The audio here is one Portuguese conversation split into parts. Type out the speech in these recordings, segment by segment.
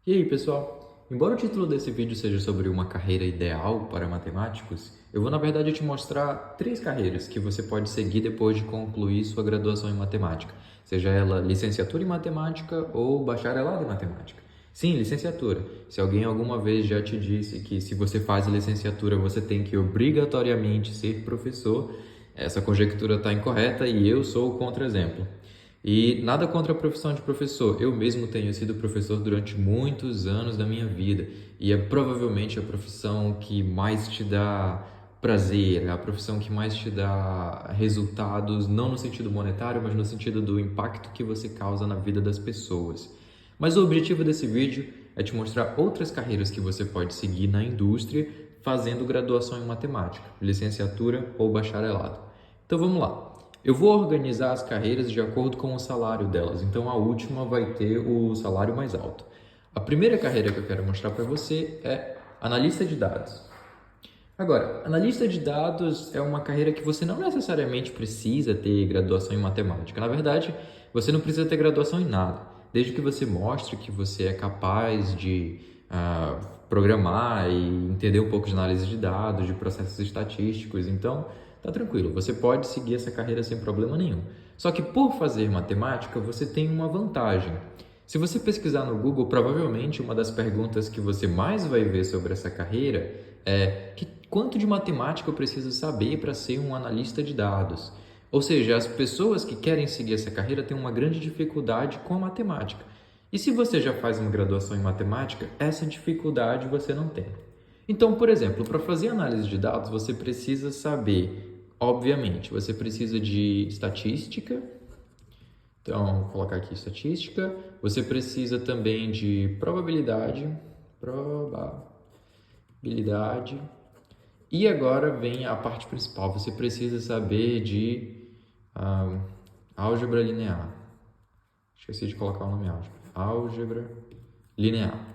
E aí, pessoal? Embora o título desse vídeo seja sobre uma carreira ideal para matemáticos, eu vou na verdade te mostrar 3 carreiras que você pode seguir depois de concluir sua graduação em matemática, seja ela licenciatura em matemática ou bacharelado em matemática. Sim, licenciatura. Se alguém alguma vez já te disse que se você faz a licenciatura você tem que obrigatoriamente ser professor, essa conjectura está incorreta e eu sou o contra-exemplo. E nada contra a profissão de professor. Eu mesmo tenho sido professor durante muitos anos da minha vida e é provavelmente a profissão que mais te dá prazer, é a profissão que mais te dá resultados, não no sentido monetário, mas no sentido do impacto que você causa na vida das pessoas. Mas o objetivo desse vídeo é te mostrar outras carreiras que você pode seguir na indústria fazendo graduação em matemática, licenciatura ou bacharelado. Então vamos lá. Eu vou organizar as carreiras de acordo com o salário delas, então a última vai ter o salário mais alto. A primeira carreira que eu quero mostrar para você é analista de dados. Agora, analista de dados é uma carreira que você não necessariamente precisa ter graduação em matemática. Na verdade, você não precisa ter graduação em nada, desde que você mostre que você é capaz de programar e entender um pouco de análise de dados, de processos estatísticos. Então, tá tranquilo, você pode seguir essa carreira sem problema nenhum. Só que por fazer matemática, você tem uma vantagem. Se você pesquisar no Google, provavelmente uma das perguntas que você mais vai ver sobre essa carreira é quanto de matemática eu preciso saber para ser um analista de dados? Ou seja, as pessoas que querem seguir essa carreira têm uma grande dificuldade com a matemática. E se você já faz uma graduação em matemática, essa dificuldade você não tem. Então, por exemplo, para fazer análise de dados, você precisa saber, obviamente, você precisa de estatística. Então, vou colocar aqui estatística. Você precisa também de probabilidade. E agora vem a parte principal. Você precisa saber de álgebra linear. Esqueci de colocar o nome álgebra. Álgebra linear.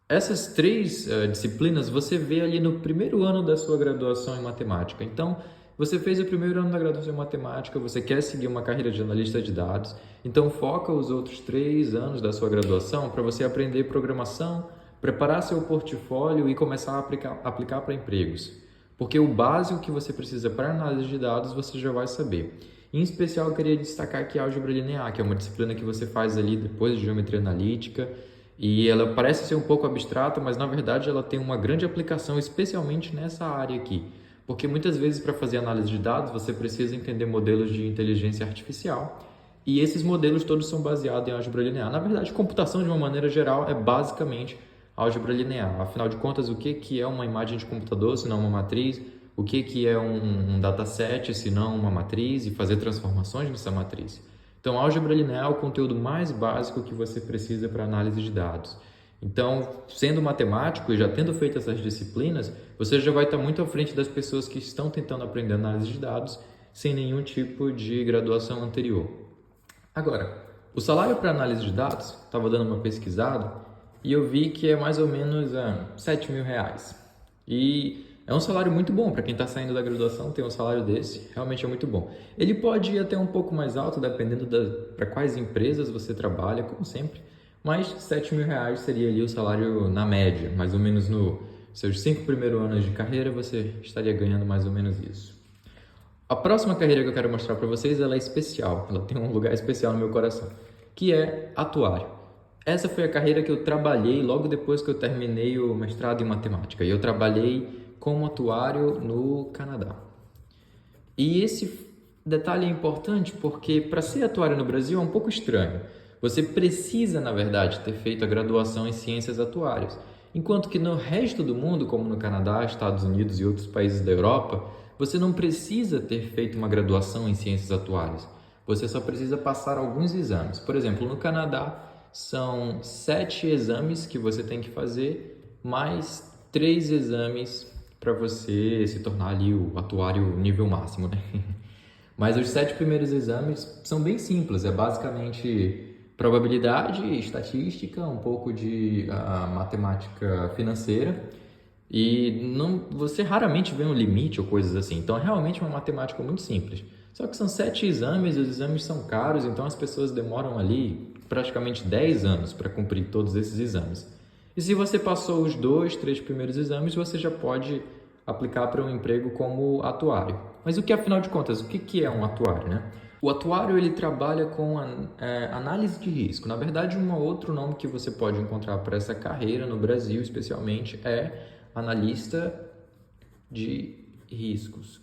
Essas 3 disciplinas você vê ali no primeiro ano da sua graduação em matemática. Então, você fez o primeiro ano da graduação em matemática, você quer seguir uma carreira de analista de dados, então foca os outros 3 anos da sua graduação para você aprender programação, preparar seu portfólio e começar a aplicar para empregos. Porque o básico que você precisa para análise de dados você já vai saber. Em especial, eu queria destacar aqui a álgebra linear, que é uma disciplina que você faz ali depois de geometria analítica, e ela parece ser um pouco abstrata, mas na verdade ela tem uma grande aplicação, especialmente nessa área aqui. Porque muitas vezes para fazer análise de dados você precisa entender modelos de inteligência artificial e esses modelos todos são baseados em álgebra linear. Na verdade, computação de uma maneira geral é basicamente álgebra linear. Afinal de contas, o que é uma imagem de computador se não uma matriz? O que é um dataset se não uma matriz e fazer transformações nessa matriz? Então, álgebra linear é o conteúdo mais básico que você precisa para análise de dados. Então, sendo matemático e já tendo feito essas disciplinas, você já vai estar muito à frente das pessoas que estão tentando aprender análise de dados sem nenhum tipo de graduação anterior. Agora, o salário para análise de dados, estava dando uma pesquisada e eu vi que é mais ou menos R$7.000. E é um salário muito bom para quem está saindo da graduação, ter um salário desse, realmente é muito bom. Ele pode ir até um pouco mais alto, dependendo para quais empresas você trabalha, como sempre, mas R$7.000 seria ali o salário na média, mais ou menos nos seus 5 primeiros anos de carreira, você estaria ganhando mais ou menos isso. A próxima carreira que eu quero mostrar para vocês, ela é especial, ela tem um lugar especial no meu coração, que é atuário. Essa foi a carreira que eu trabalhei logo depois que eu terminei o mestrado em matemática, e eu trabalhei como atuário no Canadá. E esse detalhe é importante porque para ser atuário no Brasil é um pouco estranho. Você precisa, na verdade, ter feito a graduação em ciências atuárias, enquanto que no resto do mundo, como no Canadá, Estados Unidos e outros países da Europa, você não precisa ter feito uma graduação em ciências atuárias. Você só precisa passar alguns exames. Por exemplo, no Canadá, são 7 exames que você tem que fazer, mais 3 exames para você se tornar ali o atuário nível máximo, né? Mas os 7 primeiros exames são bem simples, é basicamente probabilidade, estatística, um pouco de matemática financeira e você raramente vê um limite ou coisas assim, então é realmente uma matemática muito simples. Só que são 7 exames, os exames são caros, então as pessoas demoram ali praticamente 10 anos para cumprir todos esses exames. E se você passou os 2, 3 primeiros exames, você já pode aplicar para um emprego como atuário. Mas o que, afinal de contas, o que é um atuário, né? O atuário, ele trabalha com análise de risco. Na verdade, um outro nome que você pode encontrar para essa carreira no Brasil, especialmente, é analista de riscos.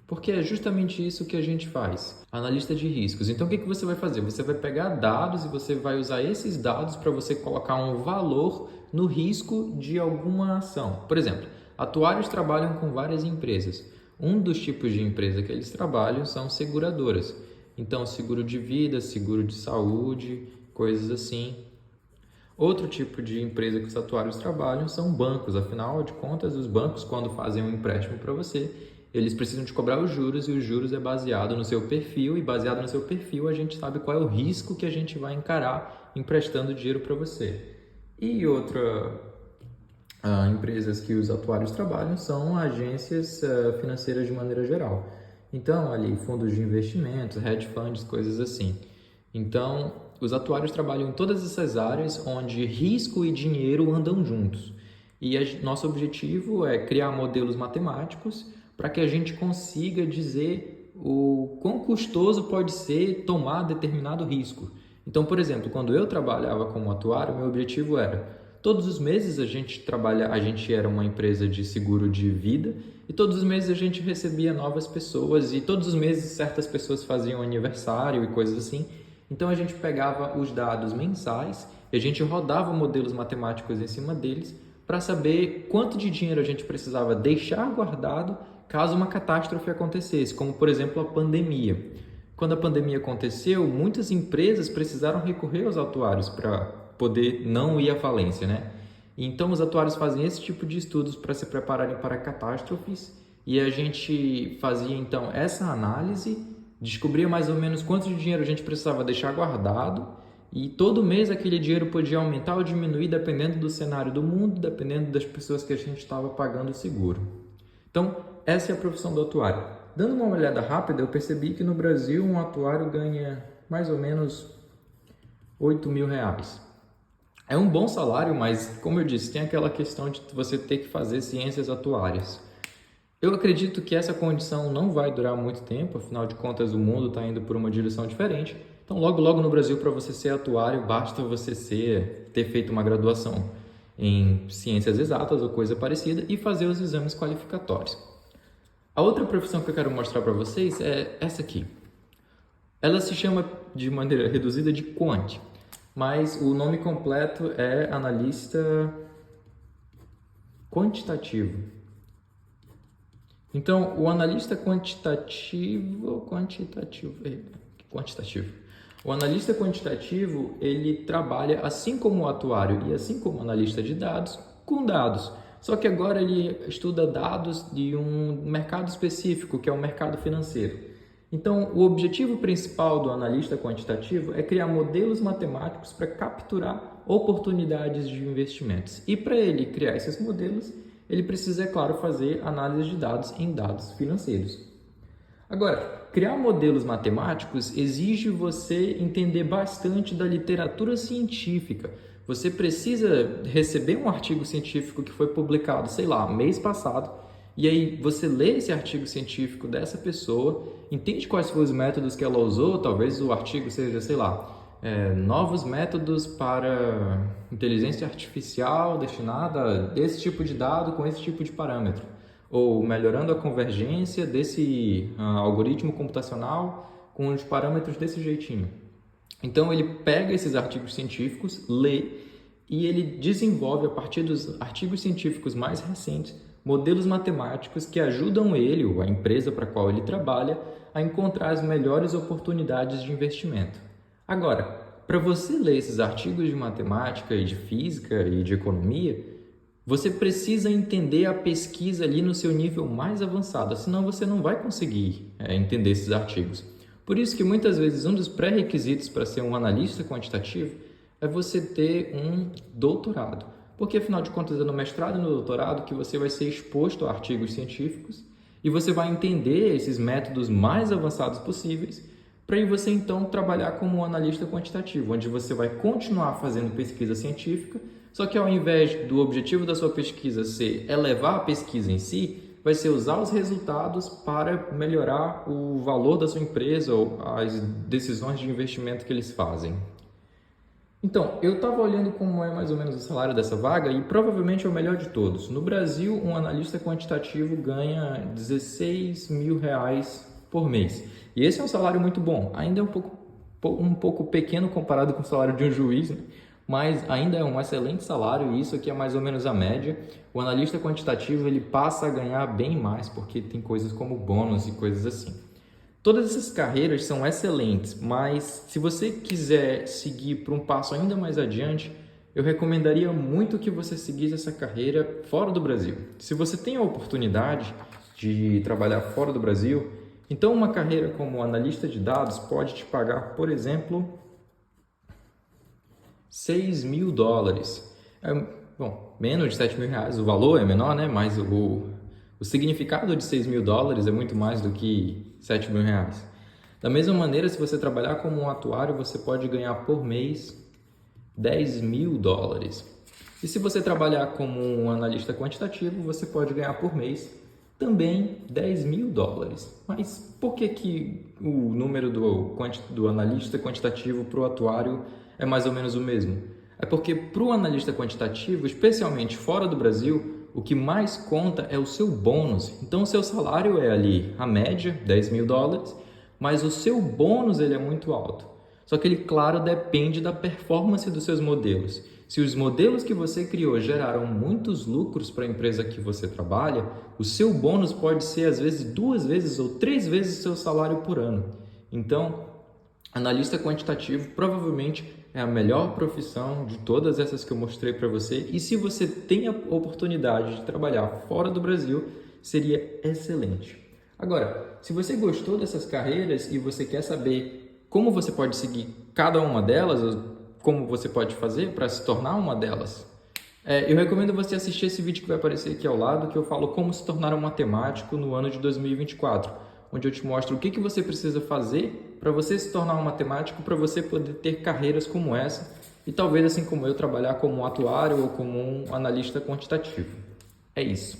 Porque é justamente isso que a gente faz, analista de riscos. Então, o que você vai fazer? Você vai pegar dados e você vai usar esses dados para você colocar um valor no risco de alguma ação. Por exemplo, atuários trabalham com várias empresas. Um dos tipos de empresa que eles trabalham são seguradoras. Então, seguro de vida, seguro de saúde, coisas assim. Outro tipo de empresa que os atuários trabalham são bancos. Afinal de contas, os bancos, quando fazem um empréstimo para você, eles precisam de cobrar os juros e os juros é baseado no seu perfil e baseado no seu perfil a gente sabe qual é o risco que a gente vai encarar emprestando dinheiro para você. E outra empresas que os atuários trabalham são agências financeiras de maneira geral. Então, ali, fundos de investimentos, hedge funds, coisas assim. Então, os atuários trabalham em todas essas áreas onde risco e dinheiro andam juntos. E nosso objetivo é criar modelos matemáticos para que a gente consiga dizer o quão custoso pode ser tomar determinado risco. Então, por exemplo, quando eu trabalhava como atuário, meu objetivo era, todos os meses a gente era uma empresa de seguro de vida e todos os meses a gente recebia novas pessoas e todos os meses certas pessoas faziam aniversário e coisas assim. Então, a gente pegava os dados mensais e a gente rodava modelos matemáticos em cima deles para saber quanto de dinheiro a gente precisava deixar guardado caso uma catástrofe acontecesse, como por exemplo a pandemia. Quando a pandemia aconteceu, muitas empresas precisaram recorrer aos atuários para poder não ir à falência, né? Então os atuários fazem esse tipo de estudos para se prepararem para catástrofes e a gente fazia então essa análise, descobria mais ou menos quanto de dinheiro a gente precisava deixar guardado e todo mês aquele dinheiro podia aumentar ou diminuir dependendo do cenário do mundo, dependendo das pessoas que a gente estava pagando o seguro. Então, essa é a profissão do atuário. Dando uma olhada rápida, eu percebi que no Brasil um atuário ganha mais ou menos R$8.000. É um bom salário, mas, como eu disse, tem aquela questão de você ter que fazer ciências atuárias. Eu acredito que essa condição não vai durar muito tempo, afinal de contas o mundo está indo por uma direção diferente. Então, logo no Brasil, para você ser atuário, basta você ter feito uma graduação em ciências exatas ou coisa parecida e fazer os exames qualificatórios. A outra profissão que eu quero mostrar para vocês é essa aqui. Ela se chama de maneira reduzida de Quant, mas o nome completo é analista quantitativo. Então, o analista quantitativo. O analista quantitativo, ele trabalha assim como o atuário e assim como o analista de dados, com dados. Só que agora ele estuda dados de um mercado específico, que é o mercado financeiro. Então, o objetivo principal do analista quantitativo é criar modelos matemáticos para capturar oportunidades de investimentos. E para ele criar esses modelos, ele precisa, é claro, fazer análise de dados em dados financeiros. Agora, criar modelos matemáticos exige você entender bastante da literatura científica. Você precisa receber um artigo científico que foi publicado, sei lá, mês passado, e aí você lê esse artigo científico dessa pessoa, entende quais foram os métodos que ela usou, talvez o artigo seja, sei lá, novos métodos para inteligência artificial destinada a esse tipo de dado com esse tipo de parâmetro, ou melhorando a convergência desse algoritmo computacional com os parâmetros desse jeitinho. Então ele pega esses artigos científicos, lê e ele desenvolve a partir dos artigos científicos mais recentes modelos matemáticos que ajudam ele ou a empresa para a qual ele trabalha a encontrar as melhores oportunidades de investimento. Agora, para você ler esses artigos de matemática e de física e de economia, você precisa entender a pesquisa ali no seu nível mais avançado, senão você não vai conseguir entender esses artigos. Por isso que muitas vezes um dos pré-requisitos para ser um analista quantitativo é você ter um doutorado. Porque afinal de contas é no mestrado e no doutorado que você vai ser exposto a artigos científicos e você vai entender esses métodos mais avançados possíveis para você então trabalhar como um analista quantitativo, onde você vai continuar fazendo pesquisa científica, só que ao invés do objetivo da sua pesquisa ser elevar a pesquisa em si, vai ser usar os resultados para melhorar o valor da sua empresa ou as decisões de investimento que eles fazem. Então, eu estava olhando como é mais ou menos o salário dessa vaga e provavelmente é o melhor de todos. No Brasil, um analista quantitativo ganha R$16 mil por mês. E esse é um salário muito bom. Ainda é um pouco pequeno comparado com o salário de um juiz, né? Mas ainda é um excelente salário e isso aqui é mais ou menos a média. O analista quantitativo ele passa a ganhar bem mais porque tem coisas como bônus e coisas assim. Todas essas carreiras são excelentes, mas se você quiser seguir para um passo ainda mais adiante, eu recomendaria muito que você seguisse essa carreira fora do Brasil. Se você tem a oportunidade de trabalhar fora do Brasil, então uma carreira como analista de dados pode te pagar, por exemplo, $6 mil. Bom, menos de R$7 mil. O valor é menor, né? Mas o significado de $6 mil é muito mais do que R$7 mil. Da mesma maneira, se você trabalhar como um atuário, você pode ganhar por mês $10 mil. E se você trabalhar como um analista quantitativo, você pode ganhar por mês também $10 mil. Mas por que o número do analista quantitativo para o atuário é mais ou menos o mesmo? É porque para o analista quantitativo, especialmente fora do Brasil, o que mais conta é o seu bônus. Então, o seu salário é ali a média, $10 mil, mas o seu bônus ele é muito alto. Só que ele, claro, depende da performance dos seus modelos. Se os modelos que você criou geraram muitos lucros para a empresa que você trabalha, o seu bônus pode ser, às vezes, 2 vezes ou 3 vezes o seu salário por ano. Então, analista quantitativo provavelmente é a melhor profissão de todas essas que eu mostrei para você. E se você tem a oportunidade de trabalhar fora do Brasil, seria excelente. Agora, se você gostou dessas carreiras e você quer saber como você pode seguir cada uma delas, ou como você pode fazer para se tornar uma delas, eu recomendo você assistir esse vídeo que vai aparecer aqui ao lado, que eu falo como se tornar um matemático no ano de 2024, onde eu te mostro o que você precisa fazer para você se tornar um matemático, para você poder ter carreiras como essa e talvez, assim como eu, trabalhar como um atuário ou como um analista quantitativo. É isso.